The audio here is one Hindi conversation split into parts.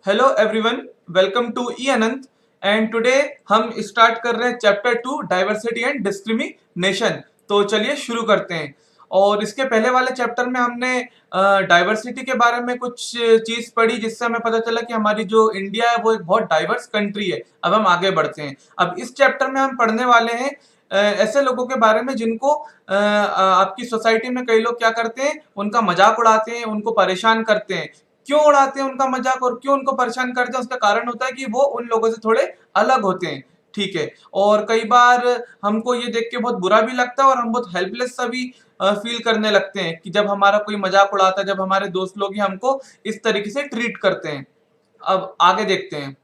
Hello everyone, welcome to e Anant. And today हम स्टार्ट कर रहे हैं चैप्टर 2 डाइवर्सिटी एंड डिस्क्रिमिनेशन। तो चलिए शुरू करते हैं। और इसके पहले वाले चैप्टर में हमने डाइवर्सिटी के बारे में कुछ चीज पढ़ी, जिससे हमें पता चला कि हमारी जो इंडिया है वो एक बहुत डाइवर्स कंट्री है। अब हम आगे बढ़ते हैं। अब इस चैप्टर में हम पढ़ने वाले हैं ऐसे लोगों के बारे में जिनको आपकी सोसाइटी में कई लोग क्या करते हैं, उनका मजाक उड़ाते हैं, उनको परेशान करते हैं। क्यों उड़ाते हैं उनका मजाक और क्यों उनको परेशान करते हैं, उसका कारण होता है कि वो उन लोगों से थोड़े अलग होते हैं। ठीक है। और कई बार हमको ये देख के बहुत बुरा भी लगता है और हम बहुत हेल्पलेस सा भी फील करने लगते हैं कि जब हमारा कोई मजाक उड़ाता है, जब हमारे दोस्त लोग ही हमको इस तरीके से ट्रीट करते हैं। अब आगे देखते हैं।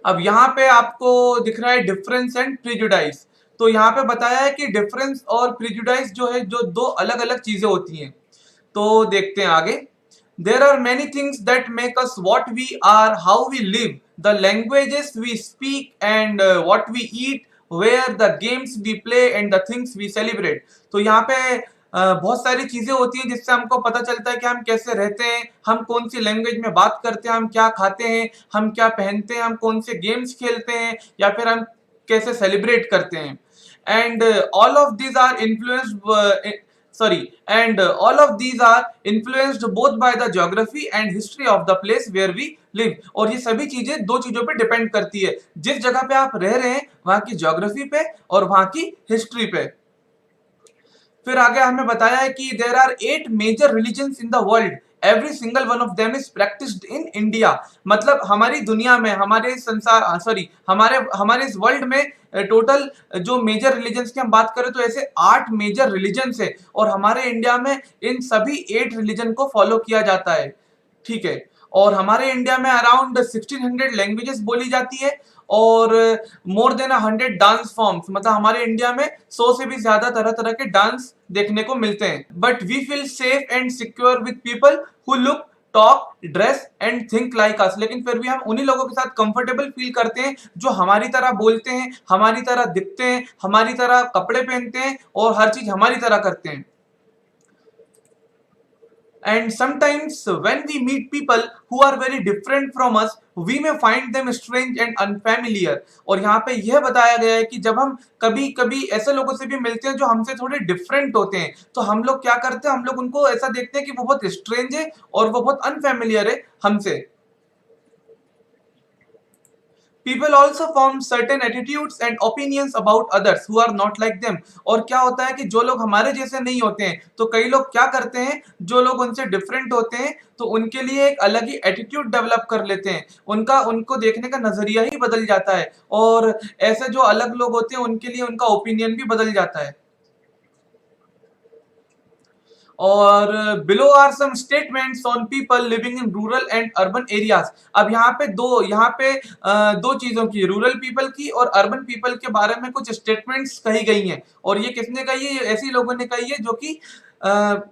अब यहाँ पे आपको दिख रहा है डिफरेंस एंड प्रिजुडाइस। तो यहाँ पे बताया है कि डिफरेंस और प्रिजुडाइस जो है, जो दो अलग अलग चीजें होती हैं। तो देखते हैं आगे। There are many things that make us what we are, how we live, the languages we speak and what we eat, where the games we play and the things we celebrate. तो यहाँ पे बहुत सारी चीजें होती हैं जिससे हमको पता चलता है कि हम कैसे रहते हैं, हम कौन सी लैंग्वेज में बात करते हैं, हम क्या खाते हैं, हम क्या पहनते हैं, हम कौन से गेम्स खेलते हैं, या फिर हम कैसे सेलिब्रेट करते हैं। And all of these are influenced sorry and all of these are influenced both by the geography and history of the place where we live। और ये सभी चीजें दो चीजों पे डिपेंड करती है, जिस जगह पे आप रह रहे हैं वहां की ज्योग्राफी पे और वहां की हिस्ट्री पे। फिर आगे हमें बताया है कि there are 8 major religions in the world, every single one of them is practised in India. मतलब हमारी दुनिया में, हमारे संसार सॉरी हमारे हमारे इस वर्ल्ड में टोटल जो मेजर रिलीजन्स की हम बात करें तो ऐसे 8 मेजर रिलीजन्स है, और हमारे इंडिया में इन सभी 8 रिलीजन को फॉलो किया जाता है। ठीक है। और हमारे इंडिया में अराउंड 1600 लैंग्वेजेस बोली जाती है, और मोर देन 100 डांस फॉर्म्स। मतलब हमारे इंडिया में 100 से भी ज्यादा तरह तरह के डांस देखने को मिलते हैं। But we feel safe and secure with people who look, talk, dress and think like us. लेकिन फिर भी हम उन्हीं लोगों के साथ कंफर्टेबल फील करते हैं जो हमारी तरह बोलते हैं, हमारी तरह दिखते हैं, हमारी तरह कपड़े पहनते हैं और हर चीज हमारी तरह करते हैं। And sometimes when we meet people who are very different from us, we may find them strange and unfamiliar। और यहाँ पे यह बताया गया है कि जब हम कभी कभी ऐसे लोगों से भी मिलते हैं जो हमसे थोड़े डिफरेंट होते हैं, तो हम लोग क्या करते हैं, हम लोग उनको ऐसा देखते हैं कि वो बहुत स्ट्रेंज है और वो बहुत अनफेमिलियर है हमसे। People also form certain attitudes and opinions about others who are not like them। और क्या होता है कि जो लोग हमारे जैसे नहीं होते हैं, तो कई लोग क्या करते हैं, जो लोग उनसे डिफरेंट होते हैं तो उनके लिए एक अलग ही एटीट्यूड डेवलप कर लेते हैं। उनका उनको देखने का नजरिया ही बदल जाता है, और ऐसे जो अलग लोग होते हैं उनके लिए उनका ओपिनियन भी बदल जाता है। और below are some statements on people living in rural and urban areas. अब यहाँ पे दो चीजों की, रूरल पीपल की और अर्बन पीपल के बारे में कुछ स्टेटमेंट्स कही गई हैं। और ये किसने कही है? ऐसी लोगों ने कही है जो कि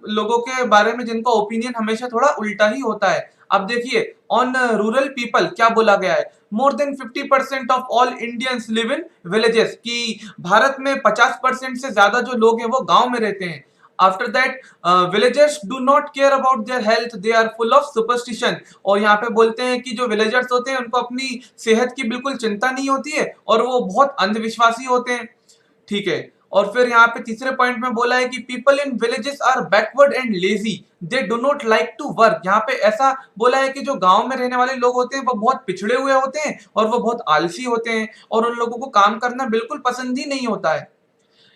लोगों के बारे में जिनका ओपिनियन हमेशा थोड़ा उल्टा ही होता है। अब देखिए, ऑन रूरल पीपल क्या बोला गया है। More than 50% of all Indians live in villages. कि भारत में 50% से ज्यादा जो लोग हैं वो गांव में रहते हैं। After that, villagers do not care about their health, they are full of superstition. और यहाँ पे बोलते हैं कि जो विलेजर्स होते हैं उनको अपनी सेहत की बिल्कुल चिंता नहीं होती है और वो बहुत अंधविश्वासी होते हैं। ठीक है। और फिर यहाँ पे तीसरे पॉइंट में बोला है कि people in villages are backward and lazy, they do not like to work. यहाँ पे ऐसा बोला है कि जो गांव में रहने वाले लोग होते हैं वो बहुत पिछड़े हुए होते हैं और वो बहुत आलसी होते हैं, और उन लोगों को काम करना बिल्कुल पसंद ही नहीं होता है।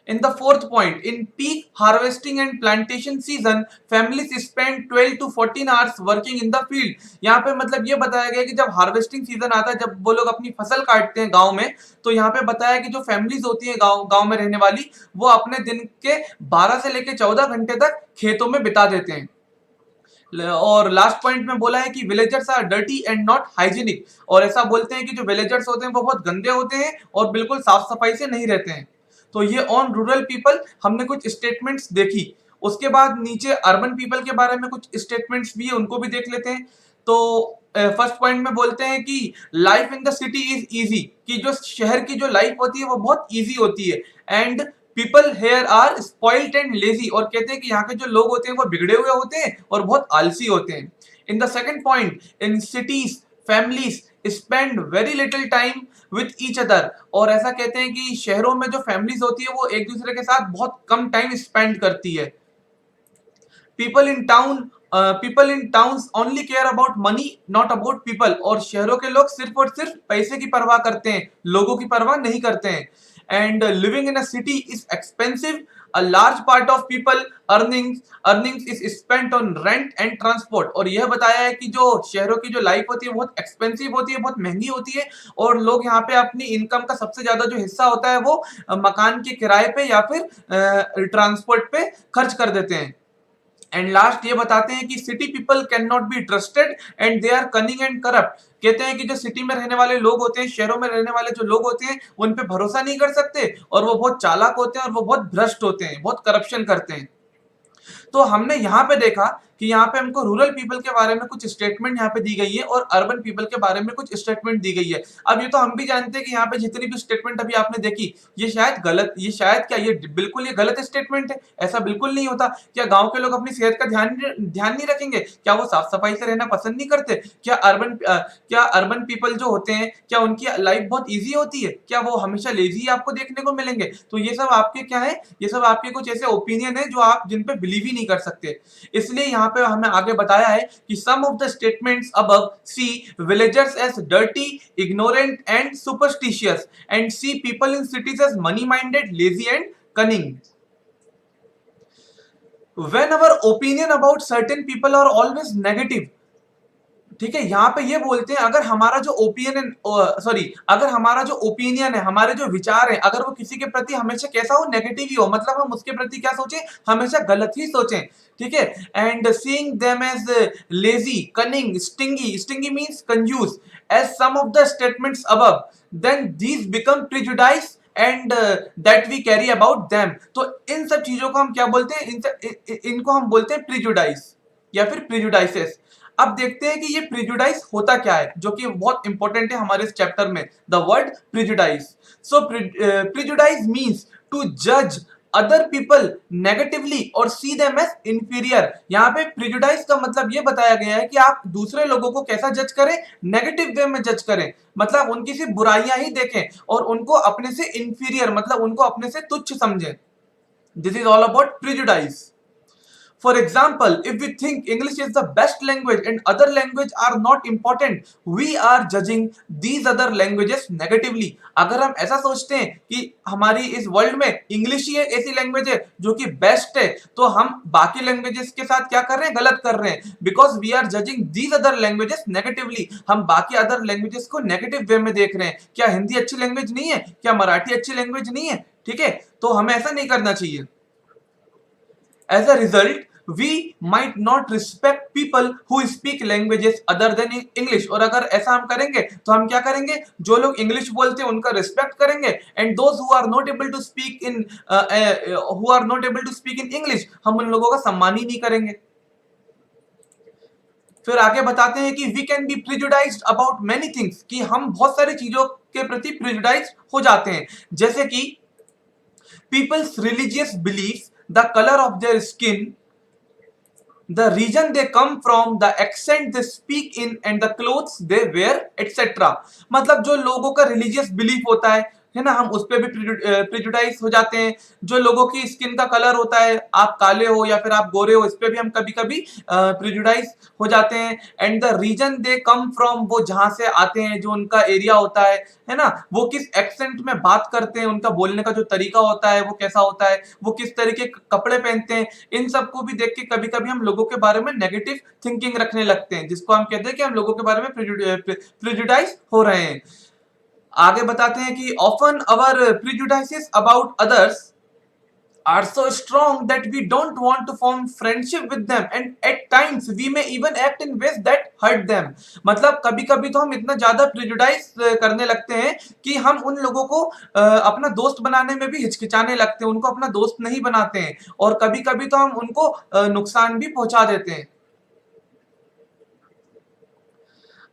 In the fourth point, in peak harvesting and plantation season, families spend 12 to 14 hours working in the field। यहाँ पे मतलब ये बताया गया कि जब हार्वेस्टिंग सीजन आता है, जब वो लोग अपनी फसल काटते हैं गांव में, तो यहाँ पे बताया कि जो फैमिलीज होती है गांव गांव में रहने वाली, वो अपने दिन के 12 से लेकर 14 घंटे तक खेतों में बिता देते हैं। और लास्ट पॉइंट में बोला है कि villagers are dirty and not hygienic. और ऐसा बोलते हैं कि जो विलेजर्स होते हैं वो बहुत गंदे होते हैं और बिल्कुल साफ सफाई से नहीं रहते हैं। तो ये ऑन रूरल पीपल हमने कुछ स्टेटमेंट्स देखी। उसके बाद नीचे अर्बन पीपल के बारे में कुछ स्टेटमेंट्स भी है, उनको भी देख लेते हैं। तो फर्स्ट पॉइंट में बोलते हैं कि life in the city is easy. कि जो शहर की जो लाइफ होती है वो बहुत इजी होती है। And people here are spoiled and lazy. और कहते हैं कि यहाँ के जो लोग होते हैं वो बिगड़े हुए होते हैं और बहुत आलसी होते हैं। In the second point, in cities families spend very little time with each other, और ऐसा कहते हैं कि शहरों में जो फैमिलीज होती है वो एक दूसरे के साथ बहुत कम टाइम स्पेंड करती है। People in towns only care about money not about people, और शहरों के लोग सिर्फ और सिर्फ पैसे की परवाह करते हैं, लोगों की परवाह नहीं करते हैं। And living in a city is expensive, a large part of people earnings is spent on rent and transport, और यह बताया है कि जो शहरों की जो लाइफ होती है बहुत एक्सपेंसिव होती है, बहुत महंगी होती है, और लोग यहाँ पे अपनी इनकम का सबसे ज्यादा जो हिस्सा होता है वो मकान के किराए पे या फिर ट्रांसपोर्ट पे खर्च कर देते हैं। एंड लास्ट ये बताते हैं कि city people can not be trusted and they are cunning and corrupt. कहते हैं कि जो सिटी में रहने वाले लोग होते हैं, शहरों में रहने वाले जो लोग होते हैं, उन पे भरोसा नहीं कर सकते, और वो बहुत चालाक होते हैं, और वो बहुत भ्रष्ट होते हैं, बहुत करप्शन करते हैं। तो हमने यहाँ पे देखा कि यहाँ पे हमको रूरल पीपल के बारे में कुछ स्टेटमेंट यहाँ पे दी गई है और अर्बन पीपल के बारे में कुछ स्टेटमेंट दी गई है। अब ये तो हम भी जानते हैं कि यहाँ पे जितनी भी स्टेटमेंट अभी आपने देखी, ये शायद गलत, ये शायद क्या, ये बिल्कुल ये गलत स्टेटमेंट है, ऐसा बिल्कुल नहीं होता। क्या गांव के लोग अपनी सेहत का ध्यान नहीं रखेंगे? क्या वो साफ सफाई से रहना पसंद नहीं करते? क्या अर्बन पीपल जो होते हैं, क्या उनकी लाइफ बहुत ईजी होती है? क्या वो हमेशा लेजी आपको देखने को मिलेंगे? तो ये सब आपके क्या है, ये सब आपके कुछ ऐसे ओपिनियन है जो आप जिन पे बिलीव ही नहीं कर सकते। इसलिए यहाँ पे हमें आगे बताया है कि some of the statements above see villagers as dirty, ignorant and superstitious, and see people in cities as money minded, lazy and cunning. When our opinion about certain people are always negative, ठीक है, यहाँ पे ये बोलते हैं अगर हमारा जो ओपिनियन है, हमारे जो विचार है, अगर वो किसी के प्रति हमेशा कैसा हो, नेगेटिव ही हो, मतलब हम उसके प्रति क्या सोचें, हमेशा गलत ही सोचें, ठीक है। And seeing them as lazy, cunning, stingy means कंजूस, as some of the statements above, then these become prejudices and that we carry about them. तो इन सब चीजों को हम क्या बोलते हैं, इनको हम बोलते हैं प्रिजुडाइज या फिर प्रिजुडाइसेस। अब देखते हैं कि ये प्रिजुडाइज होता क्या है, जो कि बहुत इंपॉर्टेंट है हमारे इस चैप्टर में, the word prejudice. So prejudice means to जज अदर पीपल नेगेटिवली और सी देम एज इंफीरियर। यहाँ पे प्रिजुडाइज का मतलब ये बताया गया है कि आप दूसरे लोगों को कैसा जज करें, नेगेटिव वे में जज करें, मतलब उनकी सिर्फ बुराइयां ही देखें और उनको अपने से इंफीरियर, मतलब उनको अपने से तुच्छ समझें। This is all about prejudice. For example, if we think English is the best language and other language are not important, we are judging these other languages negatively. अगर हम ऐसा सोचते हैं कि हमारी इस वर्ल्ड में इंग्लिश ही एक ऐसी लैंग्वेज है जो कि बेस्ट है, तो हम बाकी लैंग्वेजेस के साथ क्या कर रहे हैं, गलत कर रहे हैं, because we are judging these other languages negatively. हम बाकी अदर लैंग्वेजेस को नेगेटिव वे में देख रहे हैं। क्या हिंदी अच्छी लैंग्वेज नहीं है? क्या मराठी अच्छी लैंग्वेज नहीं है? ठीक है, तो हमें ऐसा नहीं करना चाहिए। As a result, we might not respect people who speak languages other than English। और अगर ऐसा हम करेंगे तो हम क्या करेंगे, जो लोग इंग्लिश बोलते हैं उनका रिस्पेक्ट करेंगे, and those who are not able to speak in English, हम उन लोगों का सम्मान ही नहीं करेंगे। फिर आगे बताते हैं कि we can be prejudiced about many things, कि हम बहुत सारी चीजों के प्रति प्रिजुडाइज हो जाते हैं, जैसे कि people's religious beliefs, the color of their skin, the region they come from, the accent they speak in, and the clothes they wear, etc। मतलब जो लोगों का रिलीजियस बिलीफ होता है ना, हम उस पर भी प्रिजुडाइज हो जाते हैं। जो लोगों की स्किन का कलर होता है, आप काले हो या फिर आप गोरे हो, इस पे भी हम कभी कभी प्रिजुडाइज हो जाते हैं। And the reason they come from, वो जहां से आते हैं, जो उनका एरिया होता है ना, वो किस एक्सेंट में बात करते हैं, उनका बोलने का जो तरीका होता है वो कैसा होता है, वो किस तरीके के कपड़े पहनते हैं, इन सबको भी देख के कभी कभी हम लोगों के बारे में नेगेटिव थिंकिंग रखने लगते हैं, जिसको हम कहते हैं कि हम लोगों के बारे में प्रिजुडाइज हो रहे हैं। आगे बताते हैं कि often our prejudices about others are so strong that we don't want to form friendship with them, and at times we may even act in ways that hurt them। मतलब कभी कभी तो हम इतना ज्यादा प्रिजुडाइज करने लगते हैं कि हम उन लोगों को अपना दोस्त बनाने में भी हिचकिचाने लगते हैं, उनको अपना दोस्त नहीं बनाते हैं, और कभी कभी तो हम उनको नुकसान भी पहुंचा देते हैं।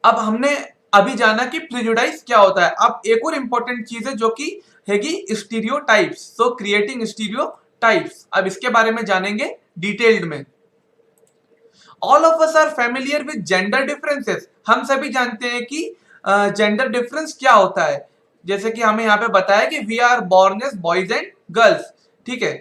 अब हमने अभी जाना कि प्रिजुडाइज क्या होता है। अब एक और इंपॉर्टेंट चीज है जो कि हैगी स्टीरियोटाइप्स। सो क्रिएटिंग स्टीरियोटाइप्स, अब इसके बारे में जानेंगे डिटेल्ड में। All of us are familiar with gender differences, हम सभी जानते हैं कि जेंडर डिफरेंस क्या होता है। जैसे कि हमें यहाँ पे बताया कि we are born as boys and girls, ठीक है।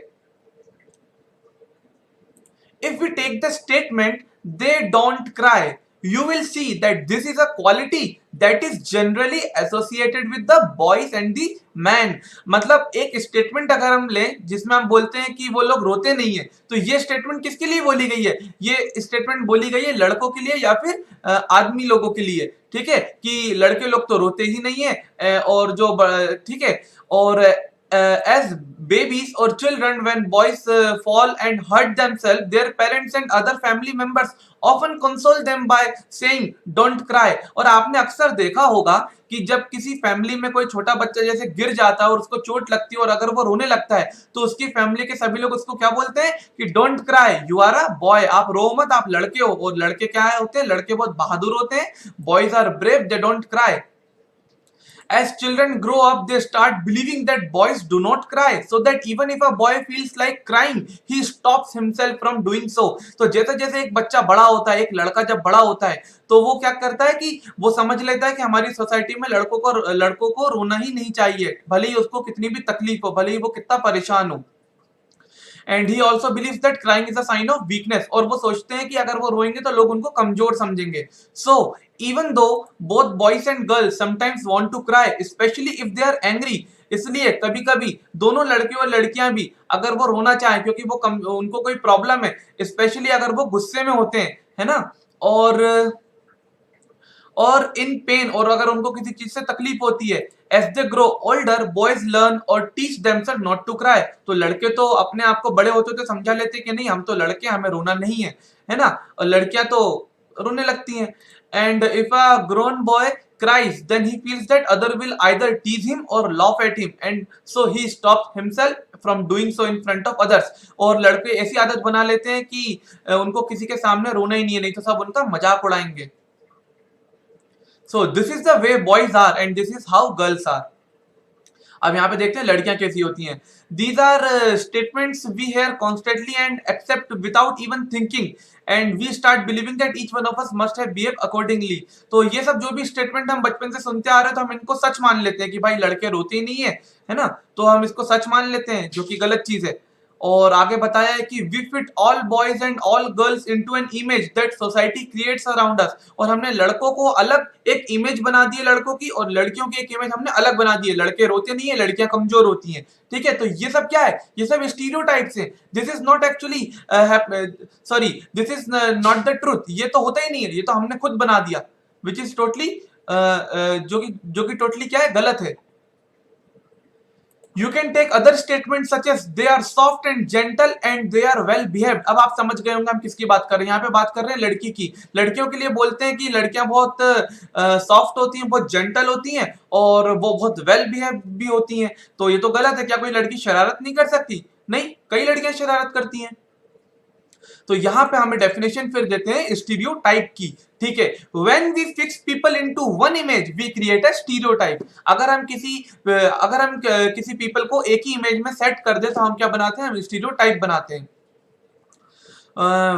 If we take the statement, they don't cry, you will see that this is a quality that is generally associated with the boys and the man। मतलब एक स्टेटमेंट अगर हम लें जिसमें हम बोलते हैं कि वो लोग रोते नहीं है, तो ये स्टेटमेंट किसके लिए बोली गई है? ये स्टेटमेंट बोली गई है लड़कों के लिए या फिर आदमी लोगों के लिए, ठीक है, कि लड़के लोग तो रोते ही नहीं है। और जो ठीक है, और as babies or children, when boys fall and hurt themselves, their parents and other family members often console them by saying don't cry। और आपने अक्सर देखा होगा कि जब किसी फैमिली में कोई छोटा बच्चा जैसे गिर जाता है और उसको चोट लगती है और अगर वो रोने लगता है तो उसकी फैमिली के सभी लोग उसको क्या बोलते हैं कि don't cry, you are a boy, आप रो मत, आप लड़के हो। और लड़के क्या होते हैं? लड़के बहुत बहादुर होते हैं। Boys are brave, they don't cry. As children grow up, they start believing that boys do not cry, so that even if a boy feels like crying, he stops himself from doing so। तो जैसे जैसे एक बच्चा बड़ा होता है, एक लड़का जब बड़ा होता है, तो वो क्या करता है कि वो समझ लेता है कि हमारी सोसाइटी में लड़कों को रोना ही नहीं चाहिए, भले ही उसको कितनी भी तकलीफ हो, भले ही वो कितना परेशान हो। And he also believe that crying is a sign of weakness, और वो सोचते हैं कि अगर वो रोएंगे तो लोग उनको कमजोर समझेंगे। So even though both boys and girls sometimes want to cry especially if they are angry, इसलिए कभी कभी दोनों लड़के और लड़कियां भी अगर वो रोना चाहें क्योंकि उनको कोई प्रॉब्लम है, स्पेशली अगर वो गुस्से में होते हैं, है ना, और इन पेन, और अगर उनको किसी चीज से तकलीफ होती है। As they grow older, boys learn और teach themselves not to cry. तो लड़के तो अपने आप को बड़े होते तो समझा लेते कि नहीं, हम तो लड़के, हमें रोना नहीं है ना, और लड़कियां तो रोने लगती हैं। And if a grown boy cries, then he feels that other will either tease him or laugh at him, and so he stops himself from doing so in front of others। और लड़के ऐसी आदत बना लेते हैं कि उनको किसी के सामने रोना ही नहीं है, नहीं तो सब उनका मजाक उड़ाएंगे। So this is the way boys are and this is how girls are. अब यहाँ पे देखते हैं लड़कियां कैसी होती हैं। These are statements we hear constantly and accept without even thinking, and we start believing that each one of us must have behave accordingly. तो ये सब जो भी स्टेटमेंट हम बचपन से सुनते आ रहे हैं तो हम इनको सच मान लेते हैं कि भाई लड़के रोते ही नहीं है ना, तो हम इसको सच मान लेते हैं, जो कि गलत चीज है। और आगे बताया है कि we fit all boys and all girls into an image that society creates around us. और हमने लड़कों को अलग एक इमेज बना दी है लड़कों की, और लड़कियों की एक इमेज हमने अलग बना दी है। लड़के रोते नहीं है, लड़कियां कमजोर होती हैं, ठीक है। तो ये सब क्या है? ये सब स्टीरियोटाइप्स हैं। This is not actually sorry, this is not the truth. ये तो होता ही नहीं है, ये तो हमने खुद बना दिया, विच इज टोटली जो कि टोटली क्या है? गलत है। You can take other statements such as they are soft and gentle and they are well behaved। अब आप समझ गए होंगे हम किसकी बात कर रहे हैं। यहाँ पे बात कर रहे हैं लड़की की। लड़कियों के लिए बोलते हैं कि लड़कियां बहुत सॉफ्ट होती हैं, बहुत जेंटल होती हैं, और वो बहुत वेल बिहेव भी होती हैं। तो ये तो गलत है। क्या कोई लड़की शरारत नहीं कर सकती? नहीं, कई लड़कियां शरारत करती हैं। तो यहां पे हमें डेफिनेशन फिर देते हैं स्टीरियोटाइप की, ठीक है। When we fix people into one image we create a stereotype. अगर हम किसी पीपल को एक ही इमेज में सेट कर दे तो हम क्या बनाते हैं? हम स्टीरियोटाइप बनाते हैं।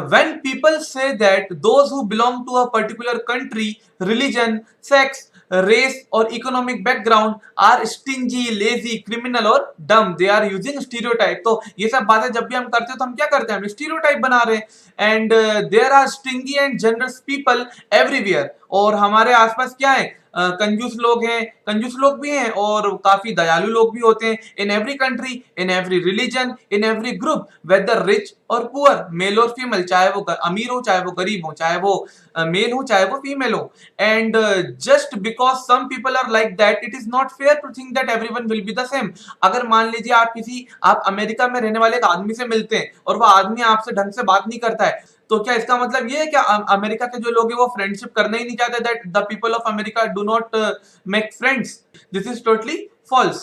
When people say that those who belong to a particular country, religion, sex, race or economic background are stingy, lazy, criminal और dumb, they are using stereotype। तो ये सब बातें जब भी हम करते हैं तो हम क्या करते हैं? हम stereotype बना रहे हैं। And there are stingy and generous people everywhere। और हमारे आसपास क्या है? कंजूस लोग हैं, कंजूस लोग भी हैं, और काफी दयालु लोग भी होते हैं। In every country, in every religion, in every group, whether rich और पुअर, मेल और फीमेल, चाहे वो अमीर हो चाहे वो गरीब हो, चाहे वो मेल हो चाहे वो फीमेल हो। And just because some people are like that it is not fair to think that everyone will be the same. अगर मान लीजिए आप अमेरिका में रहने वाले एक आदमी से मिलते हैं और वह आदमी आपसे ढंग से बात नहीं करता है, तो क्या इसका मतलब ये है कि अमेरिका के जो लोग हैं वो फ्रेंडशिप करना ही नहीं चाहते? That the people of America do not make friends? This is totally false.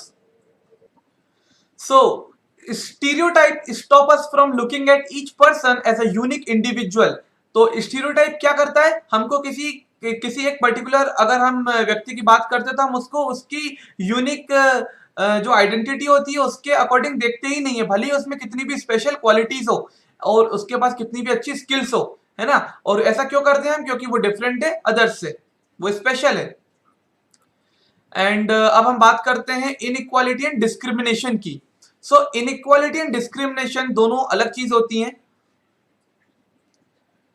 So stereotype stop us from looking at each person as a unique individual. तो स्टीरियोटाइप क्या करता है? हमको किसी एक पर्टिकुलर अगर हम व्यक्ति की बात करते हैं तो हम उसको उसकी यूनिक जो आइडेंटिटी होती है उसके अकॉर्डिंग देखते ही नहीं है, भले ही उसमें कितनी भी स्पेशल क्वालिटीज हो और उसके पास कितनी भी अच्छी स्किल्स हो, है ना। और ऐसा क्यों करते हैं हम, क्योंकि वो डिफरेंट है अदर्स से, वो स्पेशल है। एंड अब हम बात करते हैं इनइक्वालिटी एंड डिस्क्रिमिनेशन की। सो इनइक्वालिटी एंड डिस्क्रिमिनेशन दोनों अलग चीज होती हैं।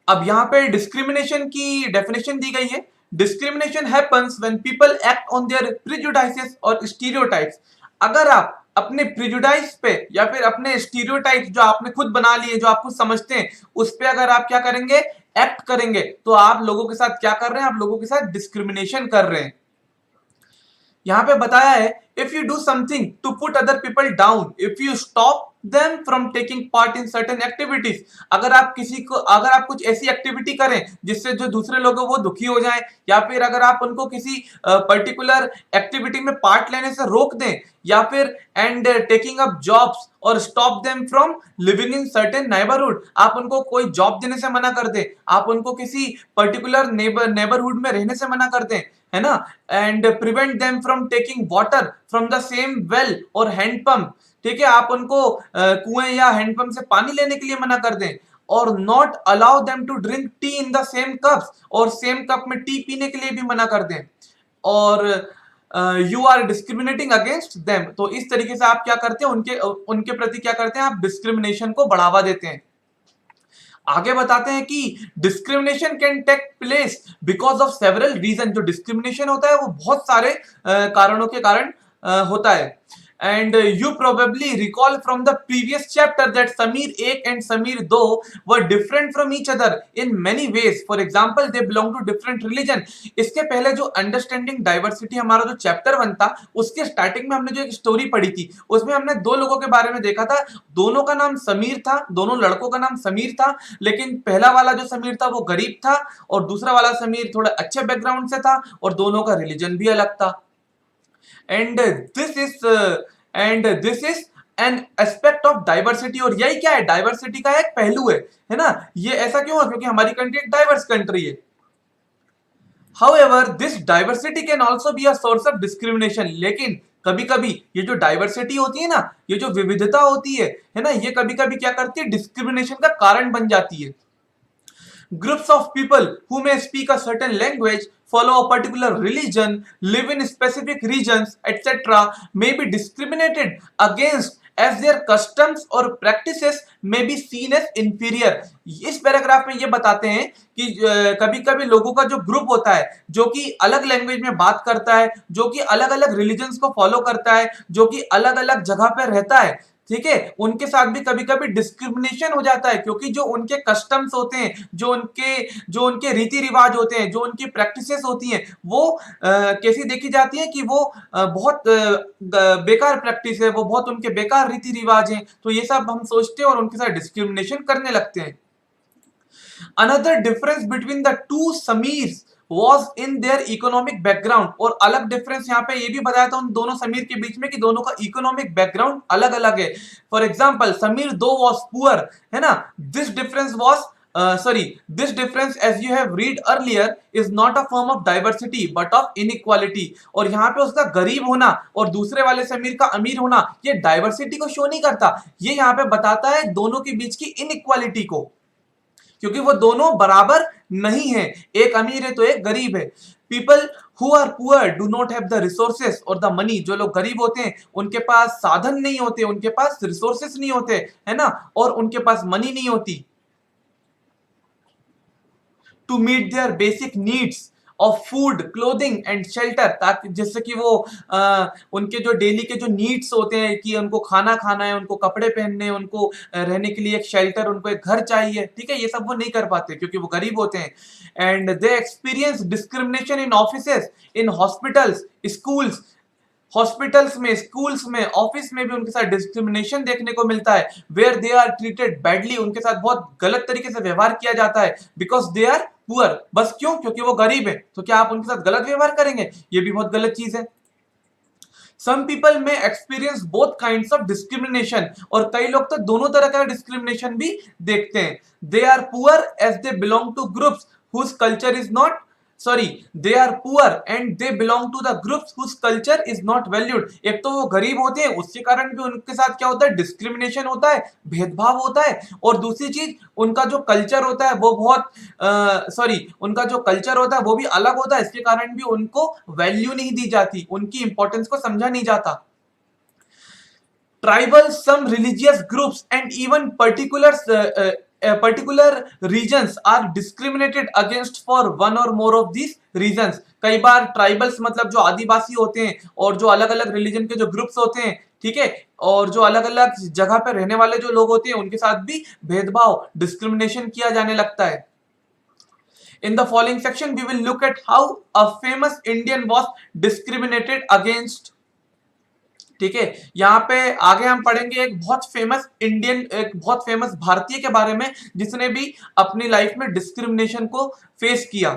अब यहां पे डिस्क्रिमिनेशन की डेफिनेशन दी गई है। Discrimination happens when people act on their prejudices और स्टीरियोटाइप्स। अगर आप अपने प्रिजुडाइस पे या फिर अपने स्टीरियोटाइप्स जो आपने खुद बना लिए, जो आप खुद समझते हैं, उस पे अगर आप क्या करेंगे, एक्ट करेंगे, तो आप लोगों के साथ क्या कर रहे हैं, आप लोगों के साथ डिस्क्रिमिनेशन कर रहे हैं। यहां पे बताया है, if you do something to put other people down, if you stop them from taking part in certain activities. अगर आप किसी को, अगर आप कुछ ऐसी एक्टिविटी करें जिससे जो दूसरे लोग हैं वो दुखी हो जाएं, या फिर अगर आप उनको किसी पर्टिकुलर एक्टिविटी में पार्ट लेने से रोक दें, या फिर एंड टेकिंग अप जॉब्स और stop them from living in certain neighbourhood, आप उनको कोई जॉब देने से मना कर दें, आप उनको किसी पर्टिकुलर नेबरहुड में रहने से मना कर दें, है ना। And prevent them from taking water from the same well और हैंडपंप, ठीक है, आप उनको कुएं या हैंडपंप से पानी लेने के लिए मना कर दें। और not allow them to drink tea in the same cups, और सेम कप में टी पीने के लिए भी मना कर दें। और you are discriminating against them, तो इस तरीके से आप क्या करते हैं, उनके उनके प्रति क्या करते हैं, आप डिस्क्रिमिनेशन को बढ़ावा देते हैं। आगे बताते हैं कि discrimination can take place because of several reason. जो डिस्क्रिमिनेशन होता है वो बहुत सारे कारणों के कारण होता है। And you probably recall from the previous chapter that Sameer 1 and Sameer 2 were different from each other in many ways, for example they belong to different religion. इसके पहले जो अंडरस्टैंडिंग डाइवर्सिटी हमारा जो चैप्टर 1 था, उसके स्टार्टिंग में हमने जो एक स्टोरी पढ़ी थी, उसमें हमने दो लोगों के बारे में देखा था। दोनों का नाम समीर था, दोनों लड़कों का नाम समीर था, लेकिन पहला वाला जो समीर था वो गरीब था, और दूसरा वाला समीर थोड़ा अच्छे बैकग्राउंड से था, और दोनों का रिलीजन भी अलग था। And this is an aspect of diversity. और यही क्या है, डाइवर्सिटी का एक पहलू है ना। ये ऐसा क्यों है, क्योंकि हमारी कंट्री एक डाइवर्स कंट्री है। However, this diversity can also be a source of discrimination। लेकिन कभी कभी ये जो डाइवर्सिटी होती है ना, ये जो विविधता होती है ना, ये कभी कभी क्या करती है, डिस्क्रिमिनेशन का कारण बन जाती है। Groups of people who may speak a certain language, follow a particular religion, live in specific regions, etc., may be discriminated against as their customs or practices may be seen as inferior। इस पैराग्राफ में ये बताते हैं कि कभी कभी लोगों का जो ग्रुप होता है, जो कि अलग लैंग्वेज में बात करता है, जो कि अलग अलग रिलीजन्स को फॉलो करता है, जो कि अलग अलग जगह पर रहता है, ठीक है, उनके साथ भी कभी कभी डिस्क्रिमिनेशन हो जाता है, क्योंकि जो उनके कस्टम्स होते हैं, जो उनके रीति रिवाज होते हैं, जो उनकी प्रैक्टिसेस होती हैं, वो कैसी देखी जाती है कि वो बहुत बेकार प्रैक्टिस है, वो बहुत उनके बेकार रीति रिवाज हैं, तो ये सब हम सोचते हैं और उनके साथ डिस्क्रिमिनेशन करने लगते हैं। Another difference between the two Samirs was in their economic background। और अलग डिफरेंस यहाँ पे ये भी बताया था उन दोनों समीर के बीच में कि दोनों का इकोनॉमिक बैकग्राउंड अलग अलग है। For example Sameer 2 was poor, है ना। This difference was this difference as you have read earlier is not a form of diversity but of inequality। और यहाँ पे उसका गरीब होना और दूसरे वाले समीर का अमीर होना, ये डाइवर्सिटी को शो नहीं करता, ये यहाँ पे बताता है दोनों के बीच की इनइक्वालिटी को, क्योंकि वो दोनों बराबर नहीं है, एक अमीर है तो एक गरीब है। People who are poor do not have the resources और द मनी। जो लोग गरीब होते हैं उनके पास साधन नहीं होते, उनके पास रिसोर्सेस नहीं होते, है ना, और उनके पास मनी नहीं होती to meet their basic needs of food, clothing and shelter, ताकि जिससे कि वो उनके जो डेली के जो नीड्स होते हैं कि उनको खाना खाना है, उनको कपड़े पहनने हैं, उनको रहने के लिए एक शेल्टर, उनको एक घर चाहिए, ठीक है, ये सब वो नहीं कर पाते क्योंकि वो गरीब होते हैं। And they experience discrimination in offices, in hospitals, schools. Hospitals में, स्कूल्स में, ऑफिस में भी उनके साथ डिस्क्रिमिनेशन देखने को मिलता है। Where they are treated badly, उनके साथ बहुत गलत तरीके से व्यवहार किया जाता है। बिकॉज दे आर पुअर, बस क्यों, क्योंकि वो गरीब है, तो क्या आप उनके साथ गलत व्यवहार करेंगे, ये भी बहुत गलत चीज है। Some people may experience both kinds of discrimination। और कई लोग तो दोनों तरह का डिस्क्रिमिनेशन भी देखते हैं। They are poor as they belong to groups whose culture is not sorry they are poor and they belong to the groups whose culture is not valued. एक तो वो गरीब होते हैं, उसके कारण भी उनके साथ क्या होता है, डिस्क्रिमिनेशन होता है, भेदभाव होता है। और दूसरी चीज, उनका जो कल्चर होता है वो बहुत उनका जो कल्चर होता है वो भी अलग होता है, इसके कारण भी उनको वैल्यू नहीं दी जाती, उनकी इंपॉर्टेंस को समझा नहीं जाता। Tribal, some religious groups, and even particular regions are discriminated against for one or more of these reasons। कई बार ट्राइबल्स मतलब जो आदिवासी होते हैं और जो अलग अलग रिलीजन के जो ग्रुप्स होते हैं, ठीक है, और जो अलग अलग जगह पर रहने वाले जो लोग होते हैं उनके साथ भी भेदभाव, डिस्क्रिमिनेशन किया जाने लगता है। In the following section, we will look at how a famous Indian was discriminated against। ठीक है, यहाँ पे आगे हम पढ़ेंगे एक बहुत फेमस भारतीय के बारे में जिसने भी अपनी लाइफ में डिस्क्रिमिनेशन को फेस किया।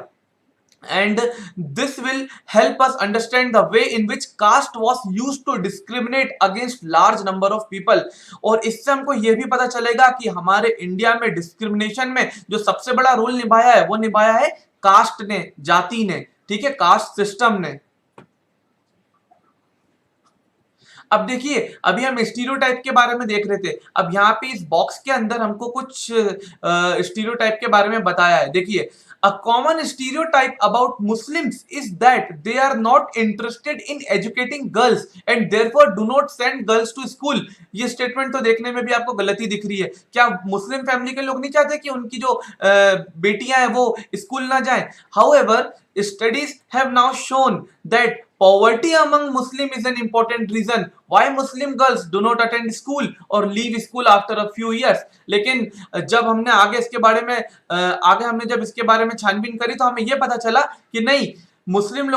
And this will help us understand the way in which caste was use to discriminate against large number of people. और इससे हमको यह भी पता चलेगा कि हमारे इंडिया में डिस्क्रिमिनेशन में जो सबसे बड़ा रोल निभाया है वो निभाया है कास्ट ने, जाति ने, ठीक है, कास्ट सिस्टम ने। अब देखिए, अभी हम स्टीरियोटाइप के बारे में देख रहे थे। अब यहाँ पे इस बॉक्स के अंदर हमको कुछ स्टीरियोटाइप के बारे में बताया है। देखिए, a common stereotype about Muslims is that they are not interested in educating girls and therefore do not send girls to school. ये स्टेटमेंट तो देखने में भी आपको गलती दिख रही है। क्या मुस्लिम फैमिली के लोग नहीं चाहते कि उनकी जो बेटियां हैं वो स्कूल ना जाएं? However, studies have now shown that poverty among Muslim is an important reason why Muslim girls do not attend school or leave school after a few years। लेकिन जब हमने जब इसके बारे में छानबीन करी तो हमें यह पता चला कि नहीं, मुस्लिम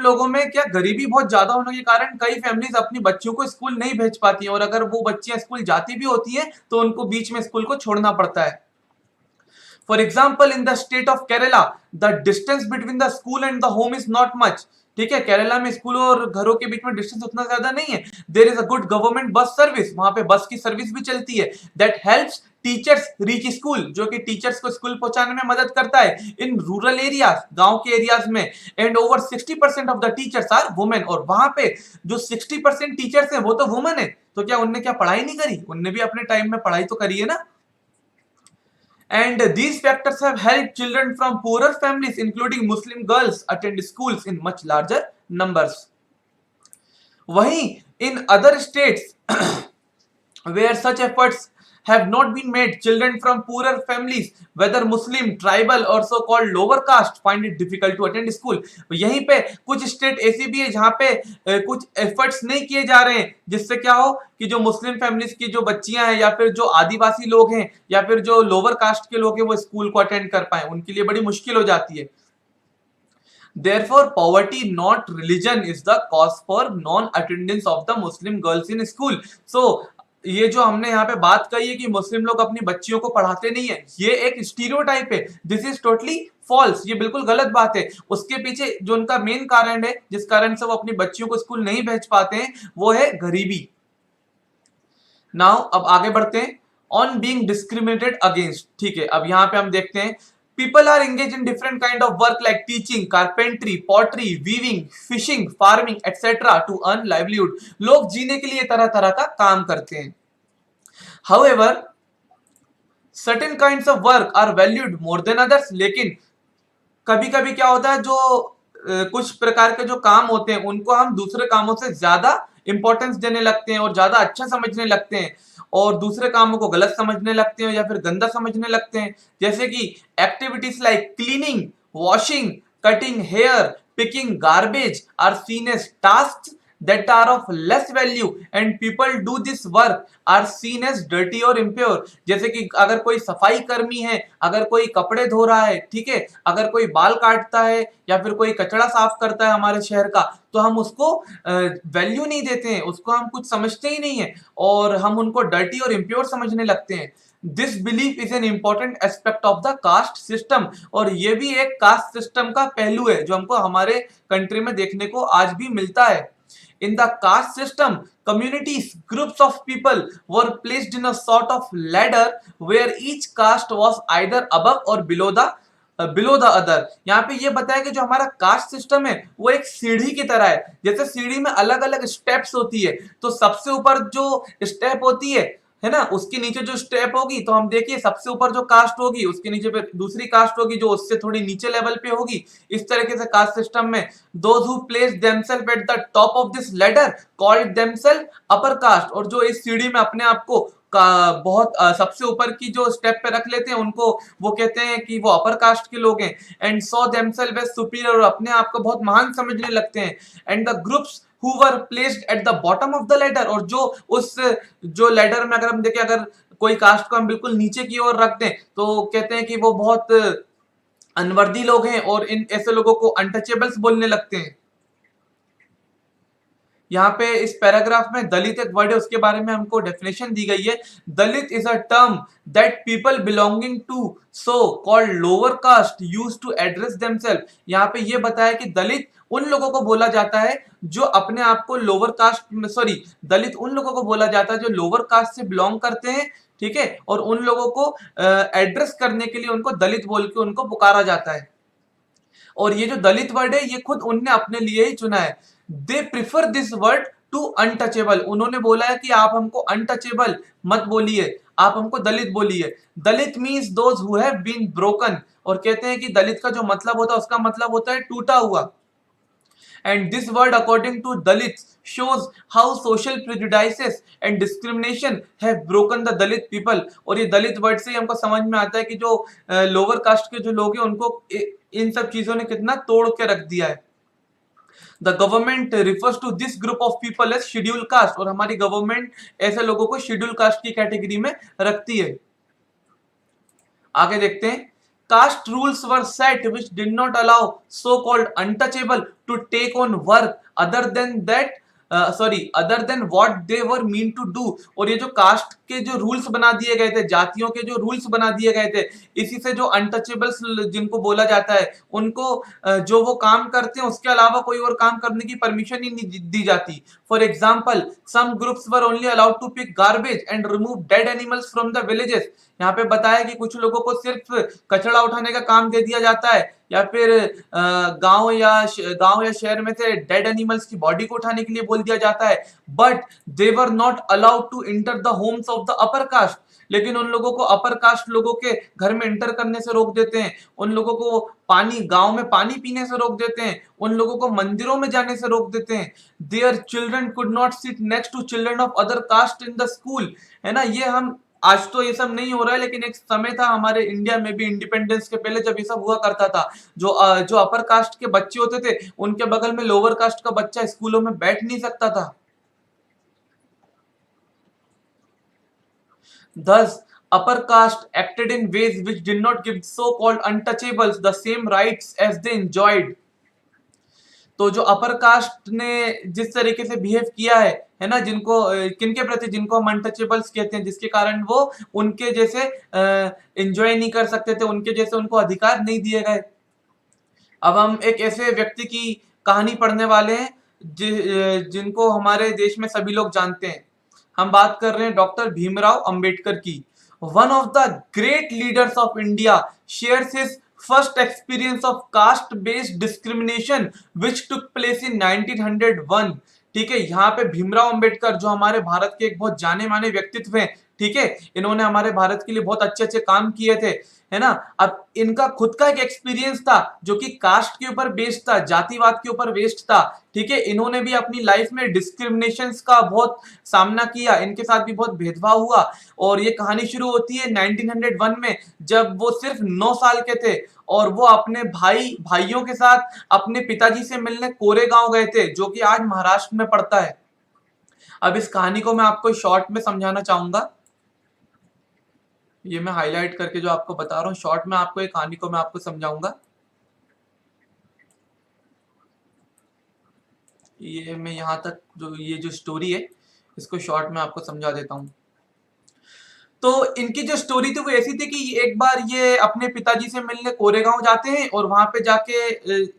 लोगों में क्या गरीबी बहुत ज्यादा होने के कारण कई फैमिलीज अपनी बच्चियों को स्कूल नहीं भेज पाती हैं, और अगर वो बच्चियां स्कूल जाती भी होती हैं तो उनको बीच में स्कूल को छोड़ना पड़ता है। For example, in the state of Kerala, the distance between the school and the home is not much। ठीक है, केरला में स्कूल और घरों के बीच में डिस्टेंस उतना ज्यादा नहीं है। There is a good government bus service, वहां पे बस की सर्विस भी चलती है। That helps teachers reach school, जो कि टीचर्स को स्कूल पहुंचाने में मदद करता है इन रूरल एरियाज, गांव के एरियाज में। And over 60% of the teachers are women, और वहां पे जो 60% टीचर्स हैं वो तो वुमेन है। तो क्या उनने क्या पढ़ाई नहीं करी? उनने भी अपने टाइम में पढ़ाई तो करी है ना। And these factors have helped children from poorer families, including Muslim girls, attend schools in much larger numbers. वहीं in other states where such efforts have not been made, children from poorer families, whether Muslim, tribal or so-called lower caste, find it difficult to attend school। यहीं पे कुछ स्टेट ऐसी भी है जहां पे कुछ एफर्ट्स नहीं किए जा रहे हैं जिससे क्या हो कि जो मुस्लिम फैमिलीज की जो बच्चियां हैं या फिर जो आदिवासी लोग हैं या फिर जो लोअर कास्ट के लोग हैं वो स्कूल को अटेंड कर पाए, उनके लिए बड़ी मुश्किल हो जाती है। Therefore, poverty, not religion, is the cause for non-attendance of the Muslim girls in school। So, ये जो हमने यहाँ पे बात कही है कि मुस्लिम लोग अपनी बच्चियों को पढ़ाते नहीं है, ये एक स्टीरियोटाइप है। दिस इज टोटली फॉल्स, ये बिल्कुल गलत बात है। उसके पीछे जो उनका मेन कारण है जिस कारण से वो अपनी बच्चियों को स्कूल नहीं भेज पाते हैं वो है गरीबी। नाउ अब आगे बढ़ते हैं। ऑन बीइंग डिस्क्रिमिनेटेड अगेंस्ट, ठीक है, अब यहाँ पे हम देखते हैं people are engaged in different kind of work like teaching, carpentry, pottery, weaving, fishing, farming, etc. to earn livelihood। लोग जीने के लिए तरह तरह का काम करते हैं। However, certain kinds of work are valued more than others। लेकिन कभी कभी क्या होता है, जो कुछ प्रकार के जो काम होते हैं उनको हम दूसरे कामों से ज्यादा इंपॉर्टेंस देने लगते हैं और ज्यादा अच्छा समझने लगते हैं, और दूसरे कामों को गलत समझने लगते हैं या फिर गंदा समझने लगते हैं। जैसे कि activities like cleaning, washing, cutting hair, picking garbage are seen as task that are of less value and people do this work are seen as dirty or impure। जैसे कि अगर कोई सफाई कर्मी है, अगर कोई कपड़े धो रहा है, ठीक है, अगर कोई बाल काटता है या फिर कोई कचरा साफ करता है हमारे शहर का, तो हम उसको वैल्यू नहीं देते हैं, उसको हम कुछ समझते ही नहीं है और हम उनको डर्टी और इम्प्योर समझने लगते हैं। This belief is an important aspect of the caste system, और ये भी एक कास्ट सिस्टम का पहलू है जो हमको हमारे कंट्री में देखने को आज भी मिलता है। In the caste system, communities, groups of people were placed in a sort of ladder where each caste was either above or below the below the other. यहाँ पे ये बताया कि जो हमारा कास्ट सिस्टम है वो एक सीढ़ी की तरह है। जैसे सीढ़ी में अलग अलग स्टेप्स होती है, तो सबसे ऊपर जो स्टेप होती है ना, उसके नीचे जो स्टेप होगी, तो हम देखिए सबसे ऊपर जो कास्ट होगी उसके नीचे पे दूसरी कास्ट होगी जो उससे थोड़ी नीचे लेवल पे होगी। इस तरीके से कास्ट सिस्टम में those who place themselves at the top of this ladder called themselves upper caste. और जो इस सीढ़ी में अपने आप को बहुत सबसे ऊपर की जो स्टेप पे रख लेते हैं उनको वो कहते हैं कि वो अपर कास्ट के लोग हैं। And saw themselves as superior, और अपने आप को बहुत महान समझने लगते हैं। And the groups who were placed at the bottom of the ladder, और जो उस जो लेडर में अगर हम देखें, अगर कोई कास्ट को हम बिल्कुल नीचे की ओर रख दें तो कहते हैं कि वो बहुत अनवर्दी लोग हैं, और इन ऐसे लोगों को अनटचेबल्स बोलने लगते हैं। यहाँ पे इस पैराग्राफ में दलित एक वर्ड है, उसके बारे में हमको डेफिनेशन दी गई है। Dalit is a term that people belonging to so called lower caste use to address themselves. यहाँ पे ये बताया कि दलित उन लोगों को बोला जाता है जो अपने आप को लोअर कास्ट, सॉरी, दलित उन लोगों को बोला जाता है जो लोअर कास्ट से बिलोंग करते हैं, ठीक है, और उन लोगों को एड्रेस करने के लिए उनको दलित बोल के उनको पुकारा जाता है। और ये जो दलित वर्ड है ये खुद उनने अपने लिए ही चुना है। They prefer this word to untouchable. उन्होंने बोला है कि आप हमको अनटचेबल मत बोलिए, आप हमको दलित बोलिए। Dalit means those who have been broken, और कहते हैं कि दलित का जो मतलब होता है उसका मतलब होता है टूटा हुआ। And this word, according to Dalits, shows how social prejudices and discrimination have broken the Dalit people। और ये दलित वर्ड से ही हमको समझ में आता है कि जो लोअर कास्ट के जो लोग हैं उनको इन सब चीजों ने कितना तोड़ के रख दिया है। The government refers to this group of people as schedule caste, और हमारी गवर्नमेंट ऐसे लोगों को शेड्यूल कास्ट की कैटेगरी में रखती है। आगे देखते हैं। Caste rules were set which did not allow so-called untouchable to take on work other than that, other than what they were meant to do। और ये जो कास्ट के जो रूल्स बना दिए गए थे, जातियों के जो रूल्स बना दिए गए थे, इसी से जो अनटचेबल्स जिनको बोला जाता है उनको जो वो काम करते हैं उसके अलावा कोई और काम करने की परमिशन ही नहीं दी जाती। For example, some groups were only allowed to pick garbage and remove dead animals from the villages. यहाँ पे बताया कि कुछ लोगों को सिर्फ कचरा उठाने का काम दे दिया जाता है, या फिर गांव या शहर में से डेड एनिमल्स की बॉडी को उठाने के लिए बोल दिया जाता है। But they were not allowed to enter the homes of the upper caste. लेकिन उन लोगों को अपर कास्ट लोगों के घर में इंटर करने से रोक देते हैं, उन लोगों को गांव में पानी पीने से रोक देते हैं, उन लोगों को मंदिरों में जाने से रोक देते हैं। Their children could not sit next to children of other caste in the school. है ना, ये हम आज तो ये सब नहीं हो रहा है, लेकिन एक समय था हमारे इंडिया में भी इंडिपेंडेंस के पहले जब ये सब हुआ करता था, जो अपर कास्ट के बच्चे होते थे उनके बगल में लोअर कास्ट का बच्चा स्कूलों में बैठ नहीं सकता था। Thus, upper caste acted in ways which did not give so-called untouchables the same rights as they enjoyed। तो जो अपर कास्ट ने जिस तरीके से बिहेव किया है ना, जिनको किनके प्रति, जिनको हम अनटचेबल्स कहते हैं, जिसके कारण वो उनके जैसे एंजॉय नहीं कर सकते थे, उनके जैसे उनको अधिकार नहीं दिए गए। अब हम एक ऐसे व्यक्ति की कहानी पढ़ने वाले हैं जिनको हमारे देश में सभी लोग जानते हैं। हम बात कर रहे हैं डॉक्टर भीमराव अंबेडकर की। One of the great leaders of India shares his first experience of caste based discrimination which took place in 1901। ठीक है, यहाँ पे भीमराव अंबेडकर जो हमारे भारत के एक बहुत जाने माने व्यक्तित्व हैं, ठीक है, इन्होंने हमारे भारत के लिए बहुत अच्छे अच्छे काम किए थे, है ना। अब इनका खुद का एक एक्सपीरियंस था जो कि कास्ट के ऊपर बेस्ड था, जातिवाद के ऊपर बेस्ड था, ठीक है। इन्होंने भी अपनी लाइफ में डिस्क्रिमिनेशंस का बहुत सामना किया, इनके साथ भी बहुत भेदभाव हुआ। और ये कहानी शुरू होती है 1901 में, जब वो सिर्फ 9 साल के थे और वो अपने भाइयों के साथ अपने पिताजी से मिलने कोरेगांव गए थे, जो कि आज महाराष्ट्र में पड़ता है। अब इस कहानी को मैं आपको शॉर्ट में समझाना चाहूंगा। ये मैं हाईलाइट करके जो आपको बता रहा हूँ, शॉर्ट में आपको एक कहानी को मैं आपको समझाऊंगा। ये मैं यहाँ तक ये जो स्टोरी है इसको शॉर्ट में आपको समझा देता हूँ। तो इनकी जो स्टोरी थी वो ऐसी थी कि एक बार ये अपने पिताजी से मिलने कोरेगांव जाते हैं, और वहां पे